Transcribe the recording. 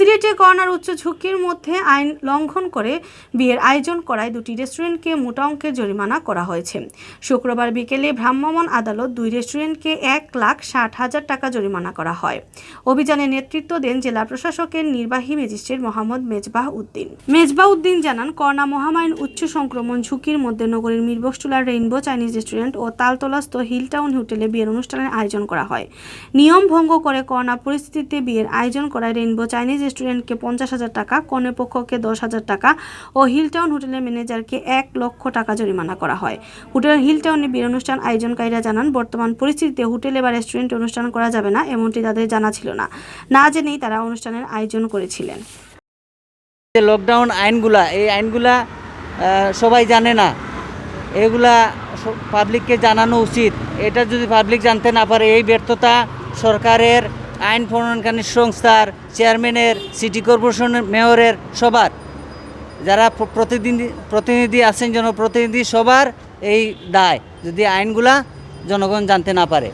সিলেটে করোনার উচ্চ ঝুঁকির মধ্যে আইন লঙ্ঘন করে বিয়ের আয়োজন করায় দুটি রেস্টুরেন্টকে মোটা অঙ্কের জরিমানা করা হয়েছে। শুক্রবার বিকেলে ভ্রাম্যমাণ আদালত দুই রেস্টুরেন্টকে 1,60,000 টাকা জরিমানা করা হয়। অভিযানে নেতৃত্ব দেন জেলা প্রশাসকের নির্বাহী ম্যাজিস্ট্রেট মোহাম্মদ মেজবাহ উদ্দিন জানান, করোনা মহামারীর উচ্চ সংক্রমণ ঝুঁকির মধ্যে নগরীর মিরবক্সটুলার রেইনবো চাইনিজ রেস্টুরেন্ট ও তালতলাস্থ হিলটাউন হোটেলে বিয়ের অনুষ্ঠানের আয়োজন করা হয়। নিয়ম ভঙ্গ করে করোনা পরিস্থিতিতে বিয়ের আয়োজন করায় রেইনবো চাইনিজ রেস্টুরেন্টকে 50,000 টাকা, কনে পক্ষকে 10,000 টাকা ও হিলটাউন হোটেলের ম্যানেজারকে 1 লক্ষ টাকা জরিমানা করা হয়। হোটেল হিলটাউনে বিয়ের অনুষ্ঠান আয়োজনকারীরা জানান, বর্তমান পরিস্থিতিতে হোটেলে বা রেস্টুরেন্টে অনুষ্ঠান করা যাবে না, এমনটি তাদের জানা ছিল না জেনেই তারা অনুষ্ঠানের আয়োজন করেছিলেন। লকডাউন আইনগুলা, এই আইনগুলা সবাই জানে না, এগুলা পাবলিককে জানানো উচিত। এটা যদি পাবলিক জানতে না পারে, এই ব্যর্থতা সরকারের, আইন প্রণয়নকারী সংস্থার, চেয়ারম্যানের, সিটি কর্পোরেশনের, মেয়রের, সবার যারা প্রতিনিধি আছেন, জনপ্রতিনিধি, সবার এই দায় যদি আইনগুলা জনগণ জানতে না পারে।